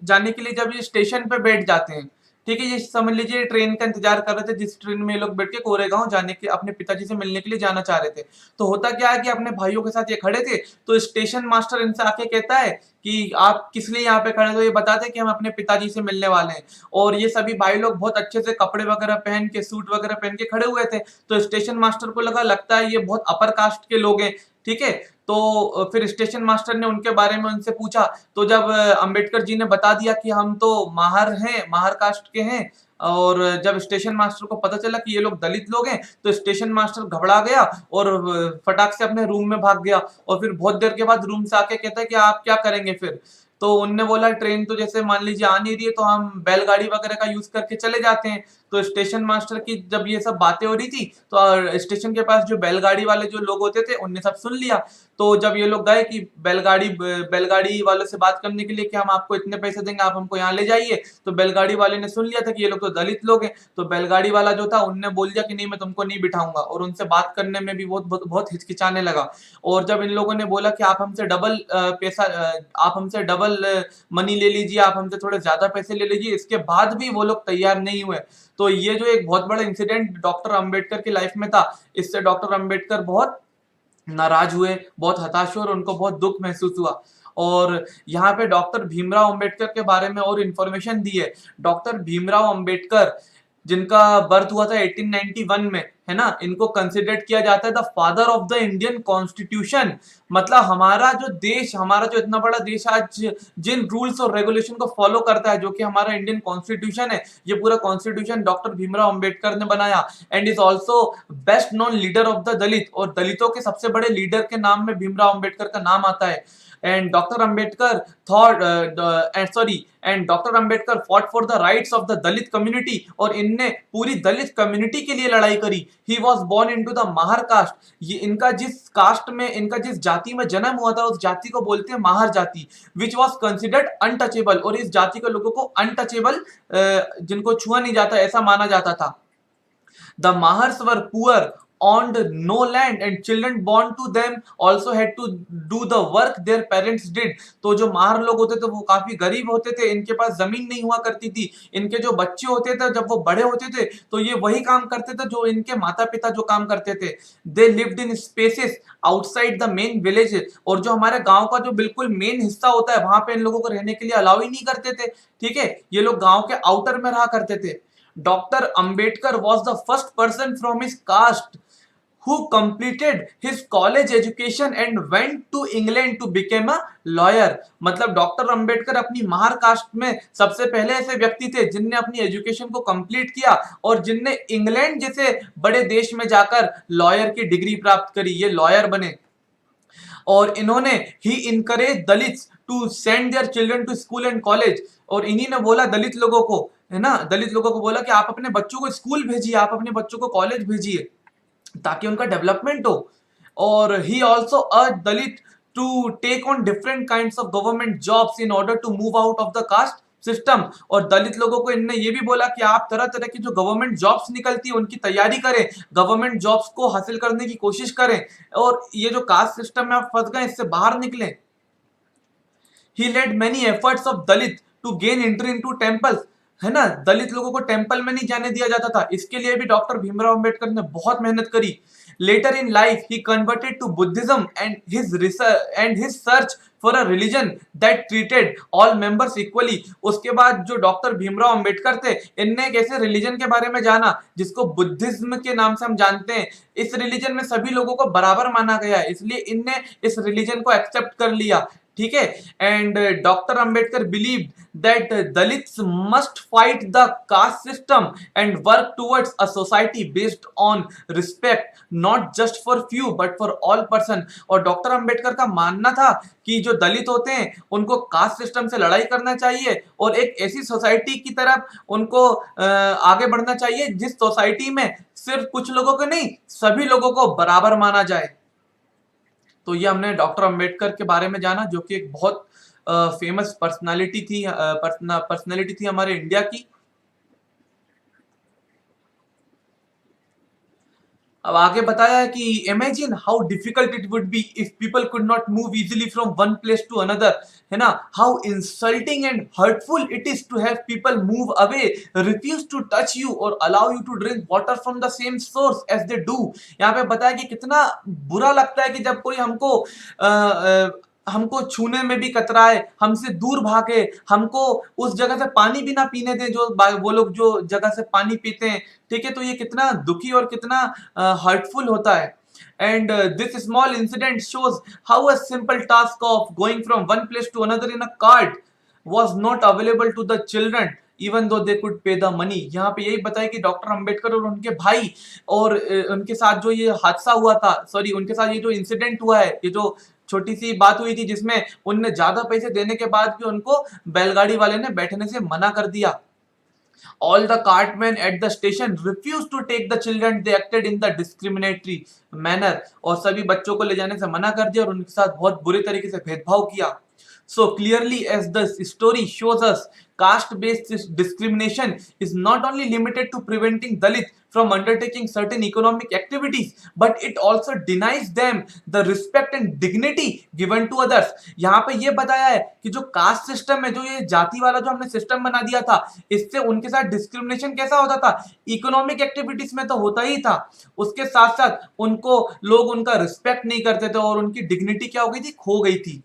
जाने के लिए जब ये स्टेशन पे बैठ जाते हैं, ठीक है, ये समझ लीजिए ट्रेन का इंतजार कर रहे थे, जिस ट्रेन में ये लोग बैठ के कोरेगांव जाने के अपने पिताजी से मिलने के लिए जाना चाह रहे थे। तो होता क्या है कि अपने भाइयों के साथ ये खड़े थे, तो स्टेशन मास्टर इनसे आके कहता है कि आप किस लिए यहाँ पे खड़े हो? तो ये बताते हैं कि हम अपने पिताजी से मिलने वाले हैं। और ये सभी भाई लोग बहुत अच्छे से कपड़े वगैरह पहन के, सूट वगैरह पहन के खड़े हुए थे। तो स्टेशन मास्टर को लगता है ये बहुत अपर कास्ट के लोग हैं, ठीक है। तो फिर स्टेशन मास्टर ने उनके बारे में उनसे पूछा। तो जब अंबेडकर जी ने बता दिया कि हम तो माहर हैं, माहर कास्ट के हैं, और जब स्टेशन मास्टर को पता चला कि ये लोग दलित लोग हैं, तो स्टेशन मास्टर घबरा गया और फटाक से अपने रूम में भाग गया। और फिर बहुत देर के बाद रूम से आके कहता है कि आप क्या करेंगे फिर? तो उनने बोला ट्रेन तो जैसे मान लीजिए आ नहीं रही है, तो हम बैलगाड़ी वगैरह का यूज करके चले जाते हैं। तो स्टेशन मास्टर की जब ये सब बातें हो रही थी, तो स्टेशन के पास जो बैलगाड़ी वाले जो लोग होते थे, उनने सब सुन लिया। तो जब ये लोग गए कि बैलगाड़ी वालों से बात करने के लिए कि हम आपको इतने पैसे देंगे, आप हमको यहाँ ले जाइए, तो बैलगाड़ी वाले ने सुन लिया था कि ये लोग तो दलित लोग हैं। तो बैलगाड़ी वाला जो था, उनने बोल दिया कि नहीं, मैं तुमको नहीं बिठाऊंगा, और उनसे बात करने में भी बहुत बहुत, बहुत हिचकिचाने लगा। और जब इन लोगों ने बोला कि आप हमसे डबल पैसा, आप हमसे डबल मनी ले लीजिए, आप हमसे थोड़े ज्यादा पैसे ले लीजिए, इसके बाद भी वो लोग तैयार नहीं हुए। तो ये जो एक बहुत बड़ा इंसिडेंट डॉक्टर अंबेडकर की लाइफ में था, इससे डॉक्टर अंबेडकर बहुत नाराज हुए, बहुत हताश हुए और उनको बहुत दुख महसूस हुआ। और यहाँ पे डॉक्टर भीमराव अंबेडकर के बारे में और इन्फॉर्मेशन दी है। डॉक्टर भीमराव अंबेडकर, जिनका बर्थ हुआ था 1891 में, है ना, इनको कंसिडर्ड किया जाता है the father of the Indian constitution. मतलब हमारा जो देश, हमारा जो इतना बड़ा देश आज जिन रूल्स और रेगुलेशन को फॉलो करता है, जो कि हमारा इंडियन कॉन्स्टिट्यूशन है, ये पूरा कॉन्स्टिट्यूशन डॉक्टर भीमराव अंबेडकर ने बनाया। And is also best known leader of the Dalit, और दलितों के सबसे बड़े लीडर के नाम में भीमराव अंबेडकर का नाम आता है। And doctor Ambedkar thought and doctor Ambedkar fought for the rights of the Dalit community, और इनने पूरी दलित कम्युनिटी के लिए लड़ाई करी। He was born into the Mahar caste. ये इनका जिस कास्ट में, इनका जिस जाति में जन्म हुआ था, उस जाति को बोलते हैं माहर जाति, विच वॉज कंसिडर्ड अनटचेबल। और इस जाति के लोगों को अनटचेबल, जिनको छुआ नहीं जाता, ऐसा माना जाता था। The Mahars were poor, owned no land, and children born to them also had to do the work their parents did. तो जो माहर लोग होते थे वो काफी गरीब होते थे, इनके पास जमीन नहीं हुआ करती थी। इनके जो बच्चे होते थे, जब वो बड़े होते थे, तो ये वही काम करते थे जो इनके माता पिता जो काम करते थे। They lived in spaces outside the main village, और जो हमारे गांव का जो बिल्कुल मेन हिस्सा होता है, वहां पे इन लोगों को रहने के लिए अलाउ ही नहीं करते थे। ठीक है, ये लोग गांव के आउटर में रहा करते थे। Dr. Ambedkar was the first person from his caste who completed his college education and went to England to become a lawyer। मतलब डॉक्टर अंबेडकर अपनी महार कास्ट में सबसे पहले ऐसे व्यक्ति थे जिनने अपनी एजुकेशन को कंप्लीट किया और जिनने इंग्लैंड जैसे बड़े देश में जाकर लॉयर की डिग्री प्राप्त करी, ये लॉयर बने। और इन्होंने he encourage Dalits to send their children to school and college. और इन्हीं ने बोला दलित लोगों को, है ना, दलित लोगों को बोला कि आप अपने बच्चों को स्कूल भेजिए, आप अपने बच्चों को कॉलेज भेजिए, ताकि उनका डेवलपमेंट हो। और he also urged Dalit to take on different kinds of government jobs in order to move out of the caste system. और दलित लोगों को इनने ये भी बोला कि आप तरह तरह की जो गवर्नमेंट जॉब्स निकलती है उनकी तैयारी करें, गवर्नमेंट जॉब्स को हासिल करने की कोशिश करें, और ये जो कास्ट सिस्टम में आप फंस गए, इससे बाहर निकलें। He led many efforts of Dalit to gain entry into temples, है ना, दलित लोगों को टेम्पल में नहीं जाने दिया जाता था, इसके लिए भी डॉक्टर भीमराव अंबेडकर ने बहुत मेहनत करी। Later in life he converted to Buddhism and his search for a religion that treated all members equally. उसके बाद जो डॉक्टर भीमराव अंबेडकर थे, इनने एक ऐसे रिलीजन के बारे में जाना जिसको बुद्धिज्म के नाम से हम जानते हैं। इस रिलीजन में सभी लोगों को बराबर माना गया है, इसलिए इनने इस रिलीजन को एक्सेप्ट कर लिया। ठीक है, and doctor Ambedkar believe that Dalits must fight the caste system and work towards a society based on respect, not just for few but for all person. और डॉक्टर अंबेडकर का मानना था कि जो दलित होते हैं उनको कास्ट सिस्टम से लड़ाई करना चाहिए और एक ऐसी सोसाइटी की तरफ उनको आगे बढ़ना चाहिए जिस सोसाइटी में सिर्फ कुछ लोगों को नहीं, सभी लोगों को बराबर माना जाए। तो ये हमने डॉक्टर अंबेडकर के बारे में जाना, जो कि एक बहुत फेमस पर्सनालिटी थी हमारे इंडिया की। अब आगे बताया है कि imagine how difficult it would be if people could not move easily from one place to another, है ना। How insulting and hurtful it is to have people move away, refuse to touch you और allow you to drink water from the same source as they do. यहाँ पे बताया कि कितना बुरा लगता है कि जब कोई हमको छूने में भी कतराए, हमसे दूर भागे, हमको उस जगह से पानी भी ना पीने दें जो वो लोग जो जगह से पानी पीते हैं। ठीक है, तो ये कितना दुखी और कितना हर्टफुल होता है। And this small incident shows how a simple task of going from one place to another in a cart was not available to the children even though they could pay the money। यहाँ पे यही बताया कि डॉक्टर अंबेडकर और उनके भाई और उनके साथ जो ये हादसा हुआ था, सॉरी उनके साथ ये जो इंसिडेंट हुआ है, ये जो छोटी सी बात हुई थी जिसमें उनने ज्यादा पैसे देने के बाद भी उनको बैलगाड़ी वाले ने बैठने से मना कर दिया। All the cartmen at the station refused to take the children. They acted in the discriminatory manner। और सभी बच्चों को ले जाने से मना कर दिया और उनके साथ बहुत बुरे तरीके से भेदभाव किया। So clearly, as the story shows us, caste-based discrimination is not only limited to preventing Dalit from undertaking certain economic activities, but it also denies them the respect and dignity given to others। यहाँ पे ये बताया है कि जो कास्ट सिस्टम है, जो ये जाति वाला जो हमने सिस्टम बना दिया था, इससे उनके साथ डिस्क्रिमिनेशन कैसा होता था, इकोनॉमिक एक्टिविटीज में तो होता ही था, उसके साथ साथ उनको लोग उनका रिस्पेक्ट नहीं करते थे और उनकी डिग्निटी क्या हो गई थी, खो गई थी।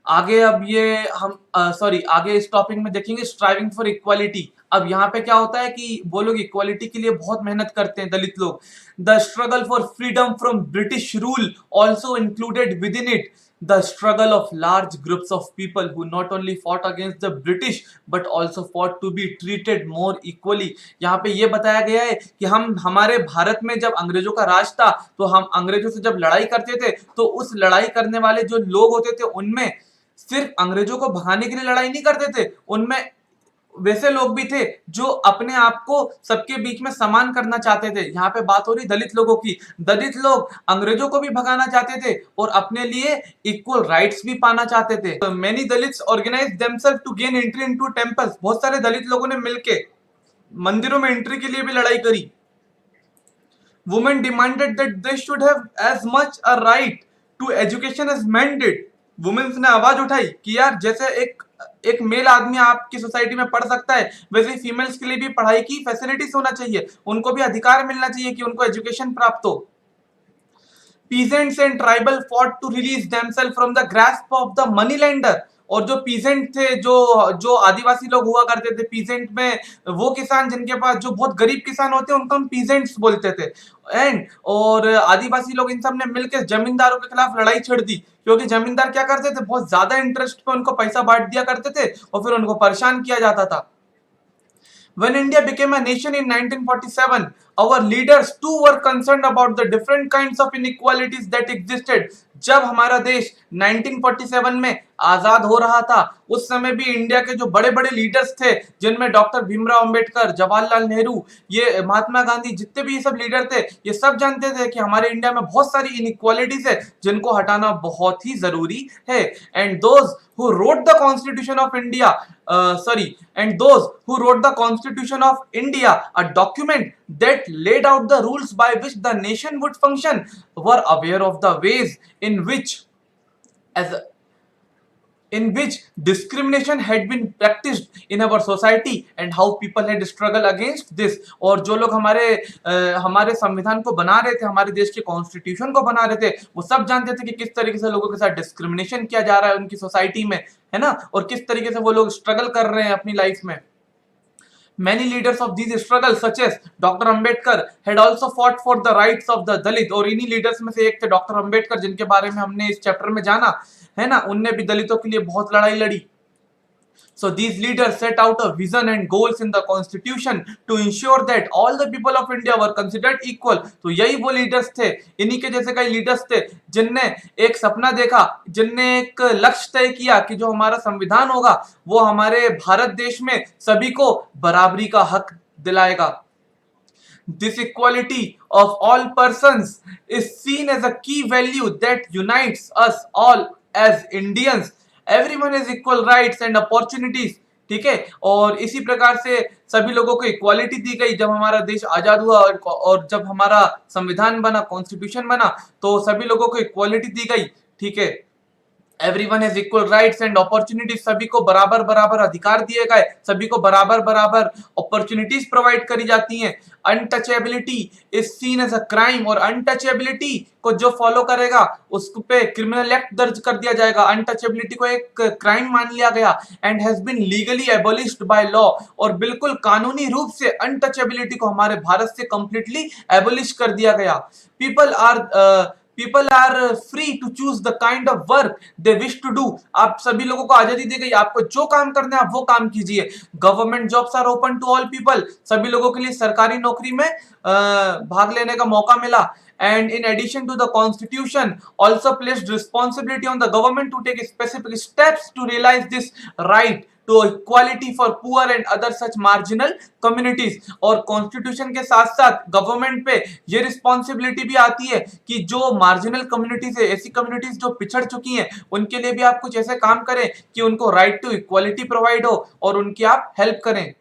आगे अब ये हम आगे इस टॉपिक में देखेंगे स्ट्राइविंग फॉर इक्वालिटी। अब यहाँ पे क्या होता है कि वो लोग इक्वालिटी के लिए बहुत मेहनत करते हैं, दलित लोग। The struggle for freedom from British rule also included with in it the struggle of large groups of people who not only fought against the British but also fought to be treated more equally। यहाँ पे ये बताया गया है कि हमारे भारत में जब अंग्रेजों का राज था तो हम अंग्रेजों से जब लड़ाई करते थे तो उस लड़ाई करने वाले जो लोग होते थे उनमें सिर्फ अंग्रेजों को भगाने के लिए लड़ाई नहीं करते थे, उनमें वैसे लोग भी थे जो अपने आप को सबके बीच में समान करना चाहते थे। यहाँ पे बात हो रही दलित लोगों की। दलित लोग अंग्रेजों को भी भगाना चाहते थे और अपने लिए इक्वल राइट्स भी पाना चाहते थे। Many Dalits organize themselves to gain entry into temples. बहुत सारे दलित लोगों ने मिलके मंदिरों में एंट्री के लिए भी लड़ाई करी। Women demanded that they should have as much a right to education as men did. Womens ने आवाज उठाई कि यार जैसे एक मेल आदमी आपकी सोसाइटी में पढ़ सकता है, वैसे ही फीमेल्स के लिए भी पढ़ाई की फैसिलिटीज होना चाहिए, उनको भी अधिकार मिलना चाहिए कि उनको एजुकेशन प्राप्त हो। Peasants and tribal fought to release themselves from the grasp of the money lender. और जो पीजेंट थे, जो आदिवासी लोग हुआ करते थे, पीजेंट में वो किसान जिनके पास जो बहुत गरीब किसान होते हैं उनको हम पीजेंट्स बोलते थे। एंड और आदिवासी लोग इन सब ने मिलकर जमींदारों के खिलाफ लड़ाई छेड़ दी, क्योंकि जमींदार क्या करते थे, बहुत ज्यादा इंटरेस्ट पे उनको पैसा बांट दिया करते थे और फिर उनको परेशान किया जाता था। When India became a nation in 1947, our leaders too were concerned about the different kinds of inequalities that existed। जब हमारा देश 1947 में आजाद हो रहा था, उस समय भी इंडिया के जो बड़े बड़े लीडर्स थे, जिनमें डॉक्टर भीमराव अंबेडकर, जवाहरलाल नेहरू, ये महात्मा गांधी, जितने भी ये सब लीडर थे, ये सब जानते थे कि हमारे इंडिया में बहुत सारी इनइक्वालिटीज है जिनको हटाना बहुत ही जरूरी है। And those who wrote the constitution of India, and those who wrote the constitution of India, a document that laid out the rules by which the nation would function, were aware of the ways in which discrimination had been practiced in our society and how people had struggled against this। और जो लोग हमारे संविधान को बना रहे थे, हमारे देश के कॉन्स्टिट्यूशन को बना रहे थे, वो सब जानते थे कि किस तरीके से लोगों के साथ डिस्क्रिमिनेशन किया जा रहा है उनकी सोसाइटी में, है ना, और किस तरीके से वो लोग स्ट्रगल कर रहे हैं अपनी लाइफ में। Many leaders of these struggles, such as Dr. Ambedkar, had also fought for the rights of the Dalit। और इन्हीं लीडर्स में से एक थे डॉक्टर अंबेडकर, जिनके बारे में हमने इस चैप्टर में जाना है ना, उनने भी दलितों के लिए बहुत लड़ाई लड़ी। So these leaders set out a vision and goals in the constitution to ensure that all the people of India were considered equal। तो यही वो लीडर्स थे, इन्हीं के जैसे कई लीडर्स थे जिनने एक सपना देखा, जिनने एक लक्ष्य तय किया कि जो हमारा संविधान होगा वो हमारे भारत देश में सभी को बराबरी का हक दिलाएगा। This equality of all persons is seen as a key value that unites us all as Indians। Everyone has equal rights and opportunities ठीक है। और इसी प्रकार से सभी लोगों को इक्वालिटी दी गई। जब हमारा देश आजाद हुआ और जब हमारा संविधान बना, कॉन्स्टिट्यूशन बना, तो सभी लोगों को इक्वालिटी दी गई, ठीक है। Everyone has equal rights and opportunities, सभी को बराबर बराबर अधिकार दिए गए, सभी को बराबर बराबर अपॉर्चुनिटीज प्रोवाइड करी जाती हैं। Untouchability is seen as a crime, और अनटचेबिलिटी को जो फॉलो करेगा उस पे क्रिमिनल एक्ट दर्ज कर दिया जाएगा। अनटचेबिलिटी को एक क्राइम मान लिया गया and has been legally abolished by law, और बिल्कुल कानूनी रूप से अनटचेबिलिटी को हमारे भारत से कंप्लीटली एबोलिश कर दिया गया। People are free to choose the kind of work they wish to do. आप सभी लोगों को आजादी दी गई, आपको जो काम करना है आप वो काम कीजिए। Government jobs are open to all people, सभी लोगों के लिए सरकारी नौकरी में भाग लेने का मौका मिला। And in addition to the constitution also placed responsibility on the government to take specific steps to realize this right to equality for poor and other such marginal communities। और कॉन्स्टिट्यूशन के साथ साथ गवर्नमेंट पे ये रिस्पॉन्सिबिलिटी भी आती है कि जो मार्जिनल कम्युनिटीज है, ऐसी कम्युनिटीज जो पिछड़ चुकी हैं, उनके लिए भी आप कुछ ऐसे काम करें कि उनको राइट टू इक्वालिटी प्रोवाइड हो और उनकी आप हेल्प करें।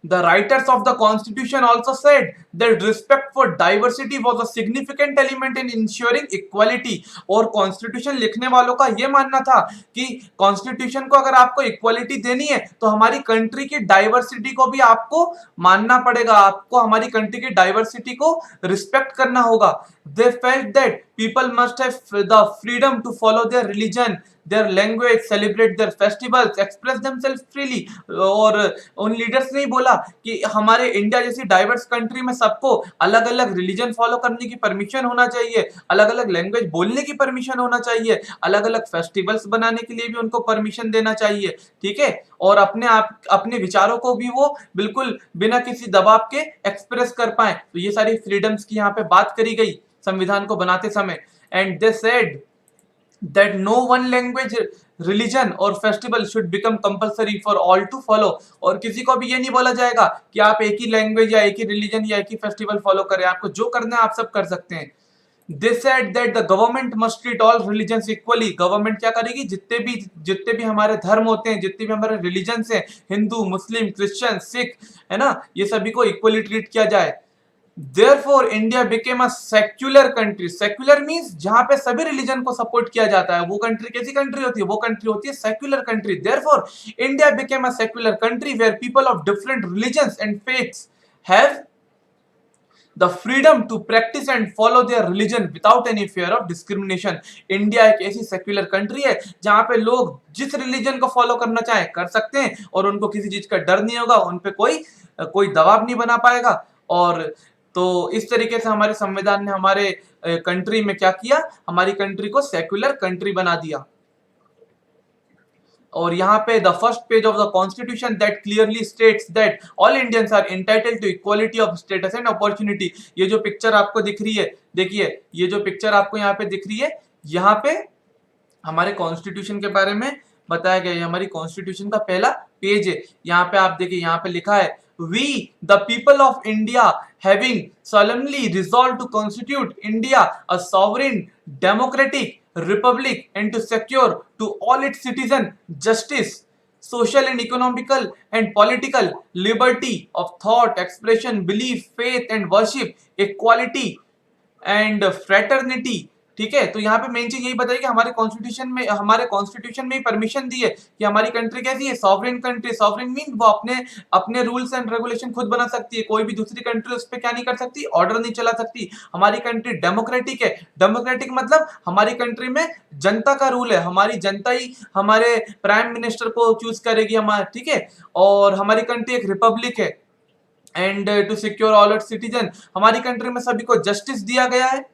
The writers of the Constitution also said that respect for diversity was a significant element in ensuring equality। और Constitution लिखने वालों का ये मानना था कि Constitution को अगर आपको equality देनी है तो हमारी कंट्री की डाइवर्सिटी को भी आपको मानना पड़ेगा, आपको हमारी कंट्री की डाइवर्सिटी को रिस्पेक्ट करना होगा। They felt that people must have the freedom to follow their religion, their language, celebrate their festivals, express themselves freely। और उन लीडर्स ने ही बोला कि हमारे इंडिया जैसी डाइवर्स कंट्री में सबको अलग अलग रिलीजन फॉलो करने की परमिशन होना चाहिए, अलग अलग लैंग्वेज बोलने की परमिशन होना चाहिए, अलग अलग फेस्टिवल्स बनाने के लिए भी उनको परमिशन देना चाहिए, ठीक है। और अपने विचारों को भी वो बिल्कुल बिना किसी दबाव के एक्सप्रेस कर पाए। तो ये सारी फ्रीडम्स की यहाँ पे बात करी गई संविधान को बनाते समय। And they said that no one language, religion और festival should become compulsory for all to follow। और किसी को भी ये नहीं बोला जाएगा कि आप एक ही लैंग्वेज या एक ही रिलीजन या एक ही फेस्टिवल फॉलो करें, आपको जो करना है आप सब कर सकते हैं। They said that the government must treat all religions equally। Government क्या करेगी, जितने भी हमारे धर्म होते हैं, जितने भी हमारे रिलीजन्स हैं, हिंदू, मुस्लिम, क्रिश्चियन, सिख, है ना, ये सभी को इक्वली ट्रीट किया जाए। Therefore, India became a secular country। Secular means जहां पे सभी रिलीजन को सपोर्ट किया जाता है, वो कंट्री कैसी कंट्री होती है, वो कंट्री होती है secular country. Therefore, India became a secular country where people of different religions and faiths have the freedom to practice and follow their religion without any fear of discrimination। India एक ऐसी सेक्युलर कंट्री है जहां पे लोग जिस रिलीजन को फॉलो करना चाहे कर सकते हैं और उनको किसी चीज का डर नहीं होगा, उन पे कोई दबाव नहीं बना पाएगा। और तो इस तरीके से हमारे संविधान ने हमारे कंट्री में क्या किया, हमारी कंट्री को सेक्युलर कंट्री बना दिया। और यहाँ पे the first page of the constitution that clearly states that all Indians are entitled to equality of status and opportunity. ये जो पिक्चर आपको दिख रही है, देखिए ये जो पिक्चर आपको यहाँ पे दिख रही है, यहाँ पे हमारे कॉन्स्टिट्यूशन के बारे में बताया गया है। हमारी कॉन्स्टिट्यूशन का पहला पेज है, यहाँ पे आप देखिए, यहाँ पे लिखा है We the people of India having solemnly resolved to constitute India a sovereign democratic republic and to secure to all its citizens justice, social and economical and political liberty of thought, expression, belief, faith and worship, equality and fraternity। ठीक है, तो यहाँ पे मेन चीज यही बताइए कि हमारे कॉन्स्टिट्यूशन में परमिशन दी है कि हमारी कंट्री कैसी है, सॉवरेन कंट्री। सॉवरेन मीन वो अपने रूल्स एंड रेगुलेशन खुद बना सकती है, कोई भी दूसरी कंट्री उस पर क्या नहीं कर सकती, ऑर्डर नहीं चला सकती। हमारी कंट्री डेमोक्रेटिक है। डेमोक्रेटिक मतलब हमारी कंट्री में जनता का रूल है, हमारी जनता ही हमारे प्राइम मिनिस्टर को चूज करेगी हमारे, ठीक है। और हमारी कंट्री एक रिपब्लिक है। And to secure all its citizen, हमारी कंट्री में सभी को जस्टिस दिया गया है,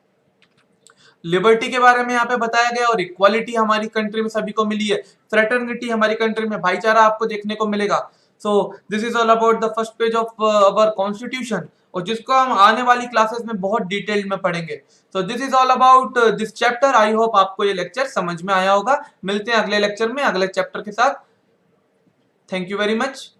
लिबर्टी के बारे में यहाँ पे बताया गया, और इक्वालिटी हमारी कंट्री में सभी को मिली है। फ्रेटर्निटी, हमारी कंट्री में भाईचारा आपको देखने को मिलेगा। सो this is all about the first page of our constitution, और जिसको हम आने वाली क्लासेस में बहुत डिटेल में पढ़ेंगे। सो this is all about this chapter. I hope आपको ये लेक्चर समझ में आया होगा। मिलते हैं अगले लेक्चर में अगले चैप्टर के साथ। Thank you very much.